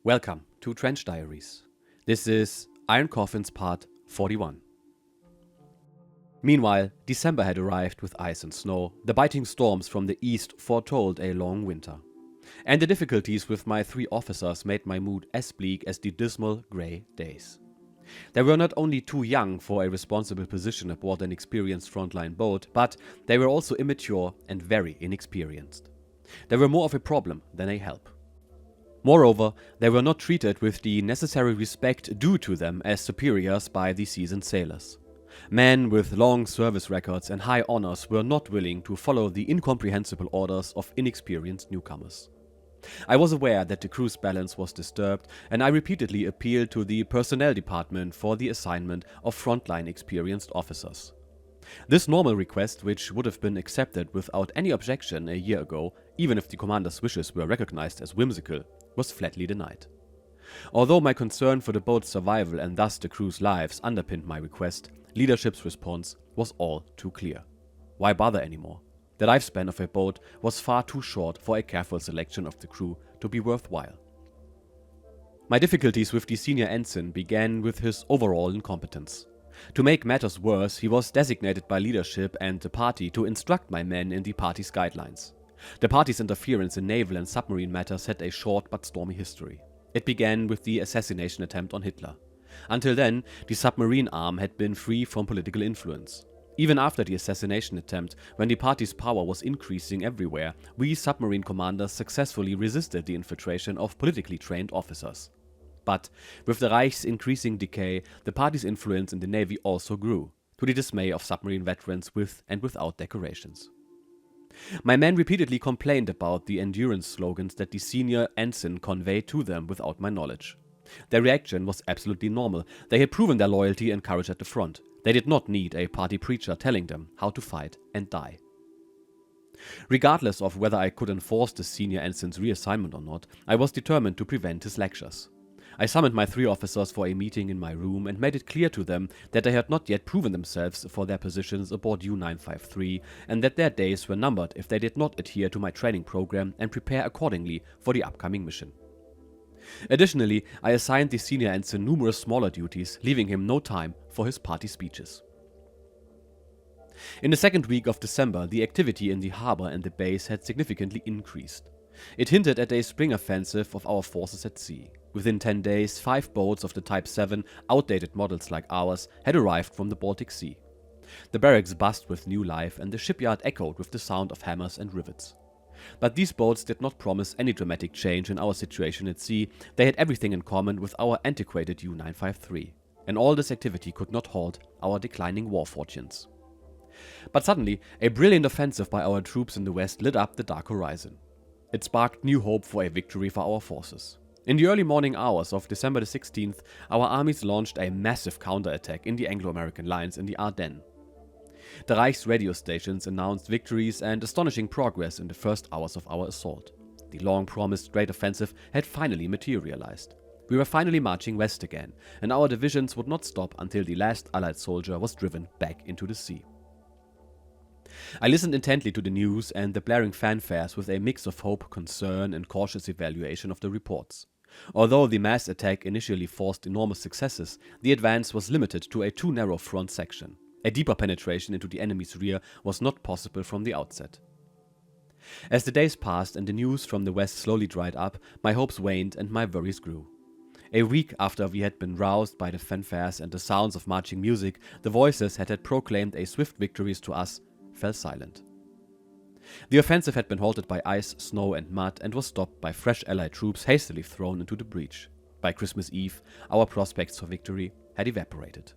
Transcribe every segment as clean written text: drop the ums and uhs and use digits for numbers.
Welcome to Trench Diaries. This is Iron Coffins Part 41. Meanwhile, December had arrived with ice and snow. The biting storms from the east foretold a long winter. And the difficulties with my 3 officers made my mood as bleak as the dismal grey days. They were not only too young for a responsible position aboard an experienced frontline boat, but they were also immature and very inexperienced. They were more of a problem than a help. Moreover, they were not treated with the necessary respect due to them as superiors by the seasoned sailors. Men with long service records and high honors were not willing to follow the incomprehensible orders of inexperienced newcomers. I was aware that the crew's balance was disturbed, and I repeatedly appealed to the personnel department for the assignment of frontline experienced officers. This normal request, which would have been accepted without any objection a year ago, even if the commander's wishes were recognized as whimsical, was flatly denied. Although my concern for the boat's survival and thus the crew's lives underpinned my request, leadership's response was all too clear. Why bother anymore? The lifespan of a boat was far too short for a careful selection of the crew to be worthwhile. My difficulties with the senior ensign began with his overall incompetence. To make matters worse, he was designated by leadership and the party to instruct my men in the party's guidelines. The party's interference in naval and submarine matters had a short but stormy history. It began with the assassination attempt on Hitler. Until then, the submarine arm had been free from political influence. Even after the assassination attempt, when the party's power was increasing everywhere, we submarine commanders successfully resisted the infiltration of politically trained officers. But with the Reich's increasing decay, the party's influence in the Navy also grew, to the dismay of submarine veterans with and without decorations. My men repeatedly complained about the endurance slogans that the senior ensign conveyed to them without my knowledge. Their reaction was absolutely normal. They had proven their loyalty and courage at the front. They did not need a party preacher telling them how to fight and die. Regardless of whether I could enforce the senior ensign's reassignment or not, I was determined to prevent his lectures. I summoned my 3 officers for a meeting in my room and made it clear to them that they had not yet proven themselves for their positions aboard U-953 and that their days were numbered if they did not adhere to my training program and prepare accordingly for the upcoming mission. Additionally, I assigned the senior ensign numerous smaller duties, leaving him no time for his party speeches. In the second week of December, the activity in the harbor and the base had significantly increased. It hinted at a spring offensive of our forces at sea. Within 10 days, 5 boats of the Type 7, outdated models like ours, had arrived from the Baltic Sea. The barracks buzzed with new life and the shipyard echoed with the sound of hammers and rivets. But these boats did not promise any dramatic change in our situation at sea. They had everything in common with our antiquated U-953, and all this activity could not halt our declining war fortunes. But suddenly, a brilliant offensive by our troops in the west lit up the dark horizon. It sparked new hope for a victory for our forces. In the early morning hours of December the 16th, our armies launched a massive counterattack in the Anglo-American lines in the Ardennes. The Reich's radio stations announced victories and astonishing progress in the first hours of our assault. The long-promised great offensive had finally materialized. We were finally marching west again, and our divisions would not stop until the last Allied soldier was driven back into the sea. I listened intently to the news and the blaring fanfares with a mix of hope, concern, and cautious evaluation of the reports. Although the mass attack initially forced enormous successes, the advance was limited to a too narrow front section. A deeper penetration into the enemy's rear was not possible from the outset. As the days passed and the news from the west slowly dried up, my hopes waned and my worries grew. A week after we had been roused by the fanfares and the sounds of marching music, the voices that had proclaimed a swift victories to us fell silent. The offensive had been halted by ice, snow and mud and was stopped by fresh Allied troops hastily thrown into the breach. By Christmas Eve, our prospects for victory had evaporated.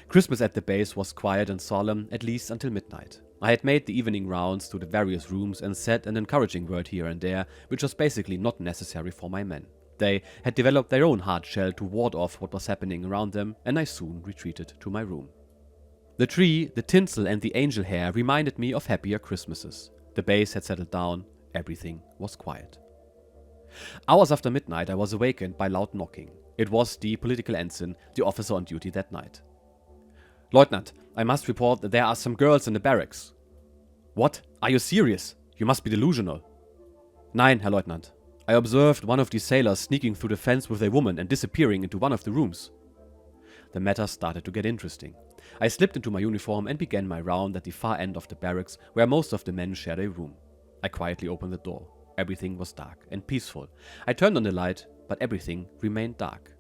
Christmas at the base was quiet and solemn, at least until midnight. I had made the evening rounds to the various rooms and said an encouraging word here and there, which was basically not necessary for my men. They had developed their own hard shell to ward off what was happening around them, and I soon retreated to my room. The tree, the tinsel and the angel hair reminded me of happier Christmases. The base had settled down, everything was quiet. Hours after midnight I was awakened by loud knocking. It was the political ensign, the officer on duty that night. "Lieutenant, I must report that there are some girls in the barracks." "What? Are you serious? You must be delusional." "Nein, Herr Leutnant. I observed one of these sailors sneaking through the fence with a woman and disappearing into one of the rooms. The matter started to get interesting. I slipped into my uniform and began my round at the far end of the barracks where most of the men shared a room. I quietly opened the door. Everything was dark and peaceful. I turned on the light, but everything remained dark.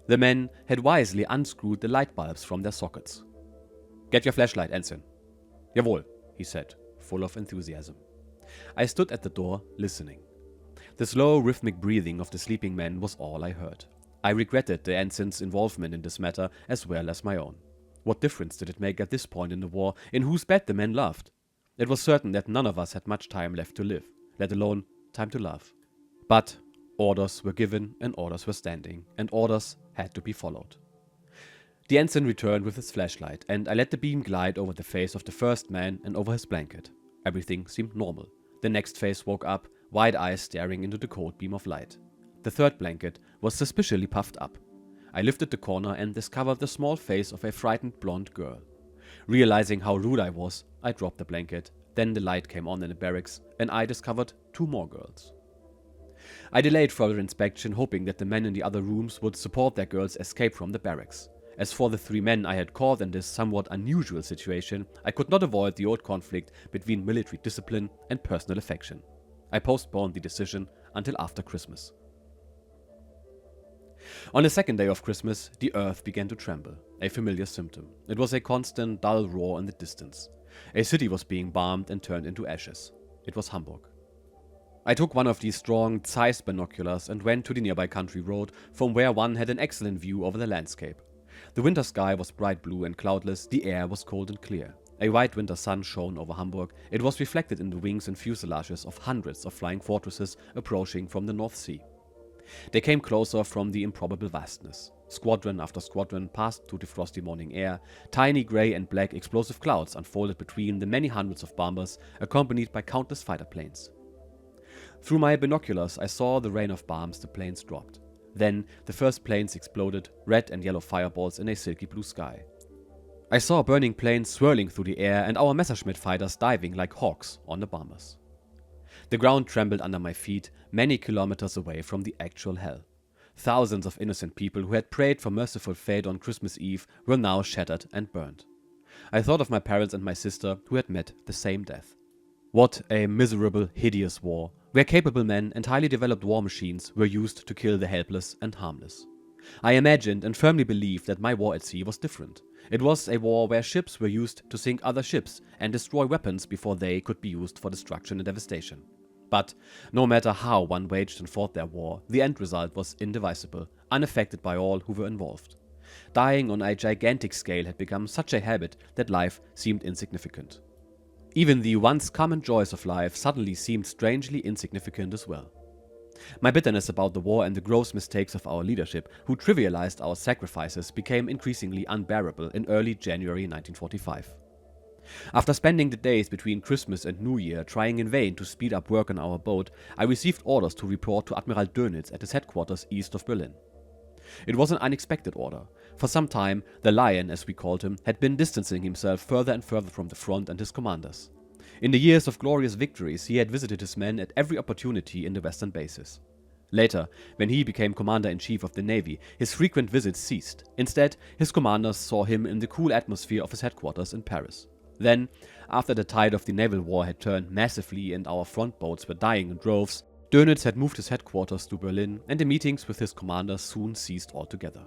The men had wisely unscrewed the light bulbs from their sockets. "Get your flashlight, Ensign." "Jawohl," he said, full of enthusiasm. I stood at the door, listening. The slow, rhythmic breathing of the sleeping men was all I heard. I regretted the ensign's involvement in this matter as well as my own. What difference did it make at this point in the war in whose bed the men loved? It was certain that none of us had much time left to live, let alone time to love. But orders were given and orders were standing, and orders had to be followed. The ensign returned with his flashlight, and I let the beam glide over the face of the first man and over his blanket. Everything seemed normal. The next face woke up, wide eyes staring into the cold beam of light. The third blanket was suspiciously puffed up. I lifted the corner and discovered the small face of a frightened blonde girl. Realizing how rude I was, I dropped the blanket. Then the light came on in the barracks, and I discovered 2 more girls. I delayed further inspection, hoping that the men in the other rooms would support their girls' escape from the barracks. As for the 3 men I had caught in this somewhat unusual situation, I could not avoid the old conflict between military discipline and personal affection. I postponed the decision until after Christmas. On the second day of Christmas, the earth began to tremble, a familiar symptom. It was a constant, dull roar in the distance. A city was being bombed and turned into ashes. It was Hamburg. I took one of these strong Zeiss binoculars and went to the nearby country road, from where one had an excellent view over the landscape. The winter sky was bright blue and cloudless, the air was cold and clear. A white winter sun shone over Hamburg. It was reflected in the wings and fuselages of hundreds of flying fortresses approaching from the North Sea. They came closer from the improbable vastness. Squadron after squadron passed through the frosty morning air. Tiny grey and black explosive clouds unfolded between the many hundreds of bombers, accompanied by countless fighter planes. Through my binoculars, I saw the rain of bombs the planes dropped. Then the first planes exploded, red and yellow fireballs in a silky blue sky. I saw burning planes swirling through the air and our Messerschmitt fighters diving like hawks on the bombers. The ground trembled under my feet, many kilometers away from the actual hell. Thousands of innocent people who had prayed for merciful fate on Christmas Eve were now shattered and burned. I thought of my parents and my sister who had met the same death. What a miserable, hideous war, where capable men and highly developed war machines were used to kill the helpless and harmless. I imagined and firmly believed that my war at sea was different. It was a war where ships were used to sink other ships and destroy weapons before they could be used for destruction and devastation. But no matter how one waged and fought their war, the end result was indivisible, unaffected by all who were involved. Dying on a gigantic scale had become such a habit that life seemed insignificant. Even the once common joys of life suddenly seemed strangely insignificant as well. My bitterness about the war and the gross mistakes of our leadership, who trivialized our sacrifices, became increasingly unbearable in early January 1945. After spending the days between Christmas and New Year trying in vain to speed up work on our boat, I received orders to report to Admiral Dönitz at his headquarters east of Berlin. It was an unexpected order. For some time, the Lion, as we called him, had been distancing himself further and further from the front and his commanders. In the years of glorious victories, he had visited his men at every opportunity in the western bases. Later, when he became Commander-in-Chief of the Navy, his frequent visits ceased. Instead, his commanders saw him in the cool atmosphere of his headquarters in Paris. Then, after the tide of the naval war had turned massively and our front boats were dying in droves, Dönitz had moved his headquarters to Berlin, and the meetings with his commanders soon ceased altogether.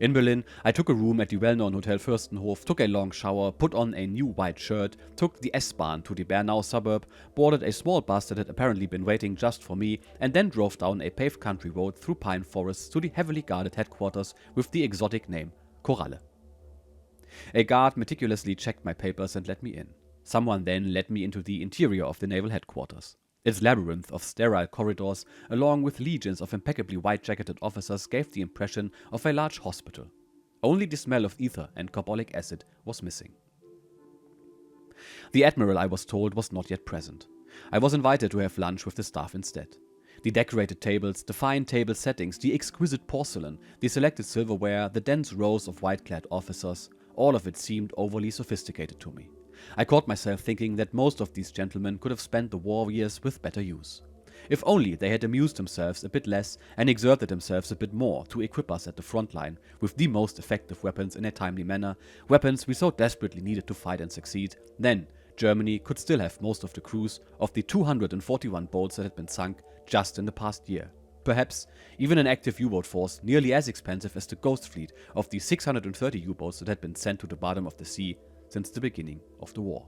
In Berlin, I took a room at the well-known Hotel Fürstenhof, took a long shower, put on a new white shirt, took the S-Bahn to the Bernau suburb, boarded a small bus that had apparently been waiting just for me, and then drove down a paved country road through pine forests to the heavily guarded headquarters with the exotic name Koralle. A guard meticulously checked my papers and let me in. Someone then led me into the interior of the naval headquarters. Its labyrinth of sterile corridors, along with legions of impeccably white-jacketed officers, gave the impression of a large hospital. Only the smell of ether and carbolic acid was missing. The admiral, I was told, was not yet present. I was invited to have lunch with the staff instead. The decorated tables, the fine table settings, the exquisite porcelain, the selected silverware, the dense rows of white-clad officers, all of it seemed overly sophisticated to me. I caught myself thinking that most of these gentlemen could have spent the war years with better use. If only they had amused themselves a bit less and exerted themselves a bit more to equip us at the front line with the most effective weapons in a timely manner, weapons we so desperately needed to fight and succeed, then Germany could still have most of the crews of the 241 boats that had been sunk just in the past year. Perhaps even an active U-boat force nearly as expensive as the ghost fleet of the 630 U-boats that had been sent to the bottom of the sea since the beginning of the war.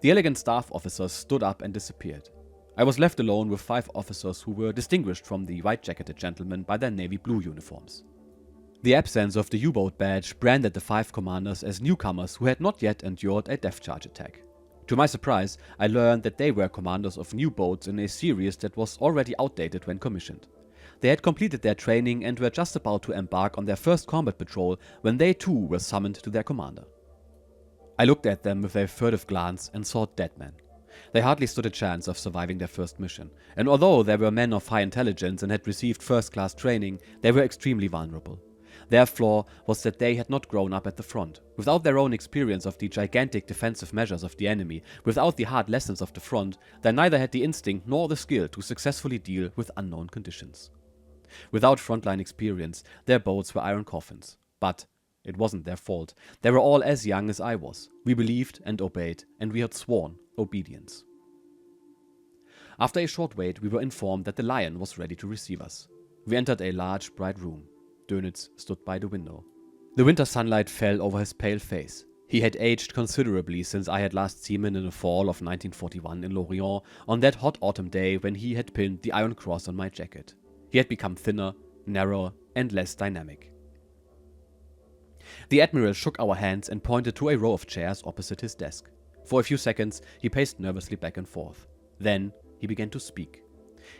The elegant staff officers stood up and disappeared. I was left alone with 5 officers who were distinguished from the white-jacketed gentlemen by their navy blue uniforms. The absence of the U-boat badge branded the 5 commanders as newcomers who had not yet endured a depth charge attack. To my surprise, I learned that they were commanders of new boats in a series that was already outdated when commissioned. They had completed their training and were just about to embark on their first combat patrol when they too were summoned to their commander. I looked at them with a furtive glance and saw dead men. They hardly stood a chance of surviving their first mission, and although they were men of high intelligence and had received first-class training, they were extremely vulnerable. Their flaw was that they had not grown up at the front. Without their own experience of the gigantic defensive measures of the enemy, without the hard lessons of the front, they neither had the instinct nor the skill to successfully deal with unknown conditions. Without frontline experience, their boats were iron coffins. But it wasn't their fault. They were all as young as I was. We believed and obeyed, and we had sworn obedience. After a short wait, we were informed that the Lion was ready to receive us. We entered a large, bright room. Dönitz stood by the window. The winter sunlight fell over his pale face. He had aged considerably since I had last seen him in the fall of 1941 in Lorient on that hot autumn day when he had pinned the Iron Cross on my jacket. He had become thinner, narrower, and less dynamic. The Admiral shook our hands and pointed to a row of chairs opposite his desk. For a few seconds, he paced nervously back and forth. Then he began to speak.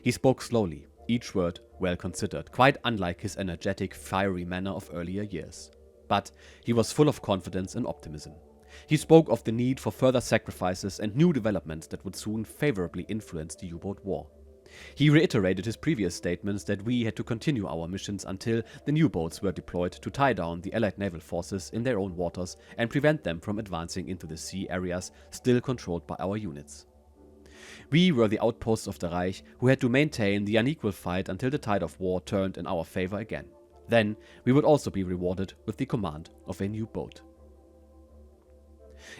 He spoke slowly, each word well considered, quite unlike his energetic, fiery manner of earlier years. But he was full of confidence and optimism. He spoke of the need for further sacrifices and new developments that would soon favorably influence the U-boat war. He reiterated his previous statements that we had to continue our missions until the new boats were deployed to tie down the Allied naval forces in their own waters and prevent them from advancing into the sea areas still controlled by our units. We were the outposts of the Reich who had to maintain the unequal fight until the tide of war turned in our favor again. Then we would also be rewarded with the command of a new boat.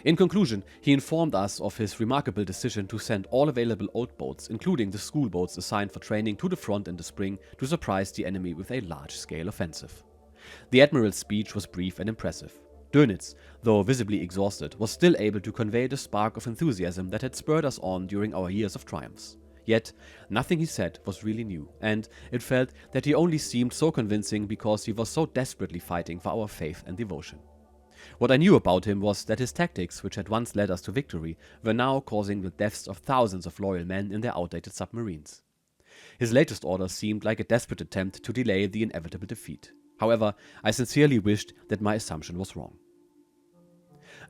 In conclusion, he informed us of his remarkable decision to send all available old boats, including the school boats assigned for training, to the front in the spring to surprise the enemy with a large-scale offensive. The Admiral's speech was brief and impressive. Dönitz, though visibly exhausted, was still able to convey the spark of enthusiasm that had spurred us on during our years of triumphs. Yet, nothing he said was really new, and it felt that he only seemed so convincing because he was so desperately fighting for our faith and devotion. What I knew about him was that his tactics, which had once led us to victory, were now causing the deaths of thousands of loyal men in their outdated submarines. His latest order seemed like a desperate attempt to delay the inevitable defeat. However, I sincerely wished that my assumption was wrong.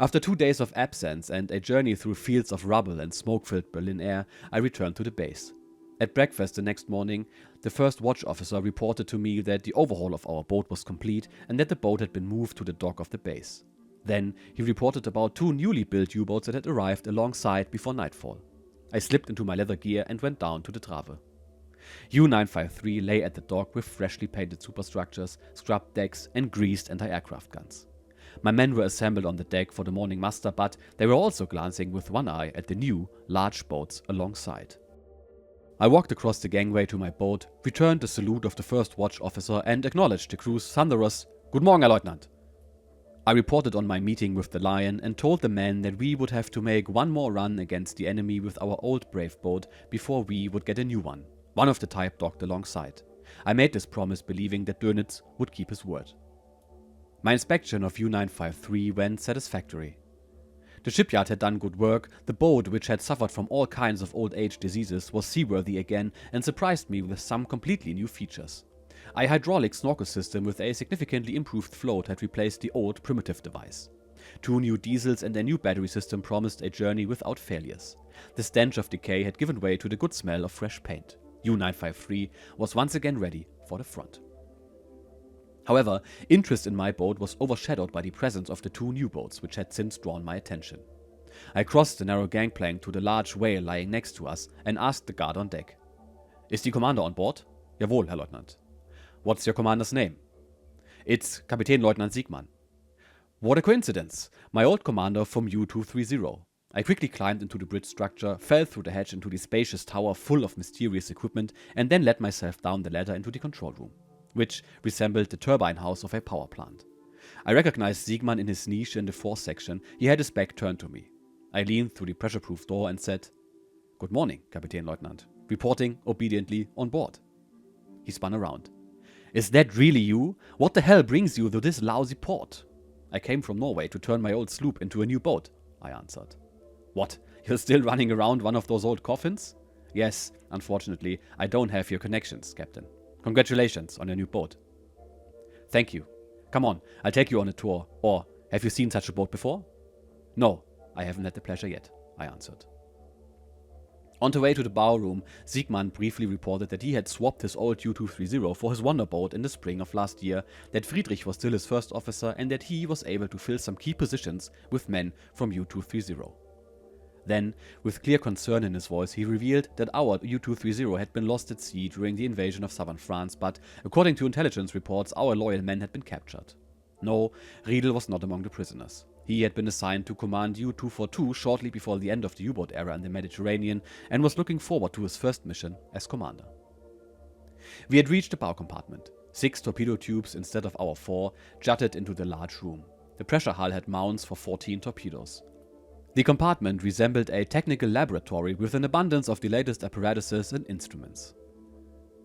After 2 days of absence and a journey through fields of rubble and smoke-filled Berlin air, I returned to the base. At breakfast the next morning, the first watch officer reported to me that the overhaul of our boat was complete and that the boat had been moved to the dock of the base. Then he reported about 2 newly built U-boats that had arrived alongside before nightfall. I slipped into my leather gear and went down to the Trave. U-953 lay at the dock with freshly painted superstructures, scrubbed decks, and greased anti-aircraft guns. My men were assembled on the deck for the morning muster, but they were also glancing with one eye at the new, large boats alongside. I walked across the gangway to my boat, returned the salute of the first watch officer, and acknowledged the crew's thunderous "Guten Morgen, Herr Leutnant." I reported on my meeting with the Lion and told the men that we would have to make one more run against the enemy with our old Brave boat before we would get a new one of the type docked alongside. I made this promise believing that Dönitz would keep his word. My inspection of U-953 went satisfactory. The shipyard had done good work. The boat, which had suffered from all kinds of old age diseases, was seaworthy again and surprised me with some completely new features. A hydraulic snorkel system with a significantly improved float had replaced the old primitive device. 2 new diesels and a new battery system promised a journey without failures. The stench of decay had given way to the good smell of fresh paint. U-953 was once again ready for the front. However, interest in my boat was overshadowed by the presence of the 2 new boats which had since drawn my attention. I crossed the narrow gangplank to the large whale lying next to us and asked the guard on deck. Is the commander on board? Jawohl, Herr Leutnant. What's your commander's name? It's Kapitänleutnant Siegmann. What a coincidence! My old commander from U-230. I quickly climbed into the bridge structure, fell through the hatch into the spacious tower full of mysterious equipment, and then let myself down the ladder into the control room, which resembled the turbine house of a power plant. I recognized Siegmann in his niche in the fourth section. He had his back turned to me. I leaned through the pressure-proof door and said, "Good morning, Kapitänleutnant. Reporting obediently on board." He spun around. "Is that really you? What the hell brings you to this lousy port?" "I came from Norway to turn my old sloop into a new boat," I answered. "What? You're still running around one of those old coffins?" "Yes, unfortunately, I don't have your connections, Captain. Congratulations on your new boat." "Thank you. Come on, I'll take you on a tour. Or, have you seen such a boat before?" "No, I haven't had the pleasure yet," I answered. On the way to the bow room, Siegmann briefly reported that he had swapped his old U-230 for his wonder boat in the spring of last year, that Friedrich was still his first officer, and that he was able to fill some key positions with men from U-230. Then, with clear concern in his voice, he revealed that our U-230 had been lost at sea during the invasion of southern France, but according to intelligence reports, our loyal men had been captured. No, Riedel was not among the prisoners. He had been assigned to command U-242 shortly before the end of the U-boat era in the Mediterranean and was looking forward to his first mission as commander. We had reached the bow compartment. 6 torpedo tubes instead of our 4 jutted into the large room. The pressure hull had mounts for 14 torpedoes. The compartment resembled a technical laboratory with an abundance of the latest apparatuses and instruments.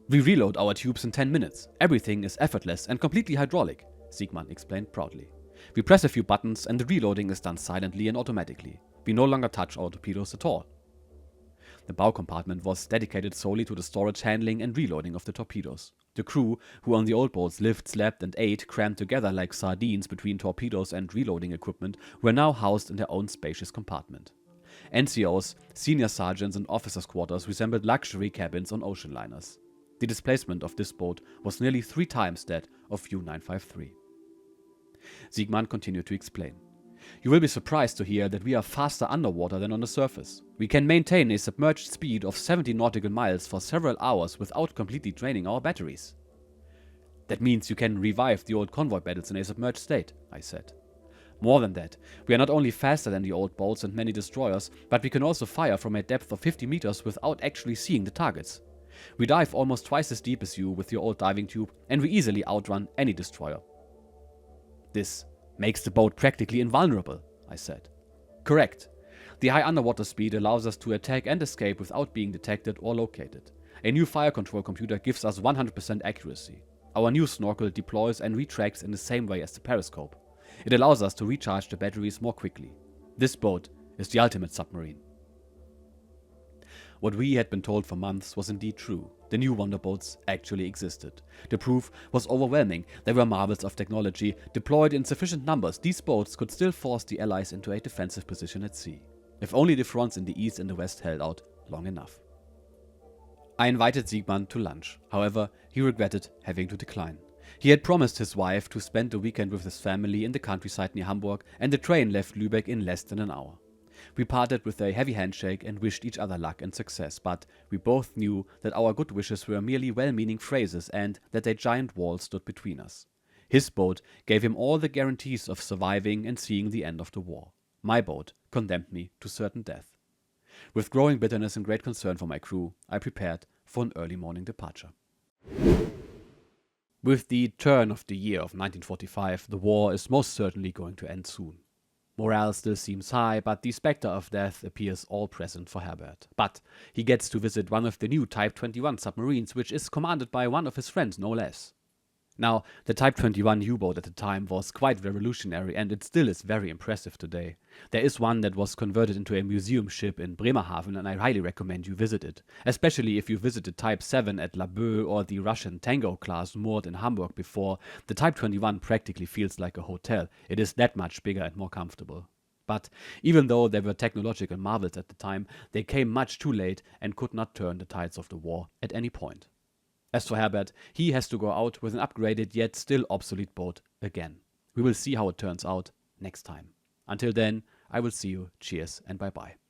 "We reload our tubes in 10 minutes. Everything is effortless and completely hydraulic," Siegmann explained proudly. "We press a few buttons and the reloading is done silently and automatically. We no longer touch our torpedoes at all." The bow compartment was dedicated solely to the storage, handling and reloading of the torpedoes. The crew, who on the old boats lived, slept and ate crammed together like sardines between torpedoes and reloading equipment, were now housed in their own spacious compartment. NCOs, senior sergeants and officers' quarters resembled luxury cabins on ocean liners. The displacement of this boat was nearly 3 times that of U-953. Siegmann continued to explain. "You will be surprised to hear that we are faster underwater than on the surface. We can maintain a submerged speed of 70 nautical miles for several hours without completely draining our batteries." "That means you can revive the old convoy battles in a submerged state," I said. "More than that, we are not only faster than the old boats and many destroyers, but we can also fire from a depth of 50 meters without actually seeing the targets. We dive almost twice as deep as you with your old diving tube, and we easily outrun any destroyer." "This makes the boat practically invulnerable," I said. "Correct. The high underwater speed allows us to attack and escape without being detected or located. A new fire control computer gives us 100% accuracy. Our new snorkel deploys and retracts in the same way as the periscope. It allows us to recharge the batteries more quickly. This boat is the ultimate submarine." What we had been told for months was indeed true. The new wonder boats actually existed. The proof was overwhelming. They were marvels of technology. Deployed in sufficient numbers, these boats could still force the Allies into a defensive position at sea. If only the fronts in the east and the west held out long enough. I invited Siegmann to lunch. However, he regretted having to decline. He had promised his wife to spend the weekend with his family in the countryside near Hamburg, and the train left Lübeck in less than an hour. We parted with a heavy handshake and wished each other luck and success, but we both knew that our good wishes were merely well-meaning phrases and that a giant wall stood between us. His boat gave him all the guarantees of surviving and seeing the end of the war. My boat condemned me to certain death. With growing bitterness and great concern for my crew, I prepared for an early morning departure. With the turn of the year of 1945, the war is most certainly going to end soon. Morale still seems high, but the specter of death appears all present for Herbert. But he gets to visit one of the new Type 21 submarines, which is commanded by one of his friends, no less. Now, the Type 21 U-boat at the time was quite revolutionary, and it still is very impressive today. There is one that was converted into a museum ship in Bremerhaven, and I highly recommend you visit it, especially if you visited Type 7 at Laboe or the Russian Tango class moored in Hamburg before. The Type 21 practically feels like a hotel. It is that much bigger and more comfortable. But even though they were technological marvels at the time, they came much too late and could not turn the tides of the war at any point. As for Herbert, he has to go out with an upgraded yet still obsolete boat again. We will see how it turns out next time. Until then, I will see you. Cheers and bye bye.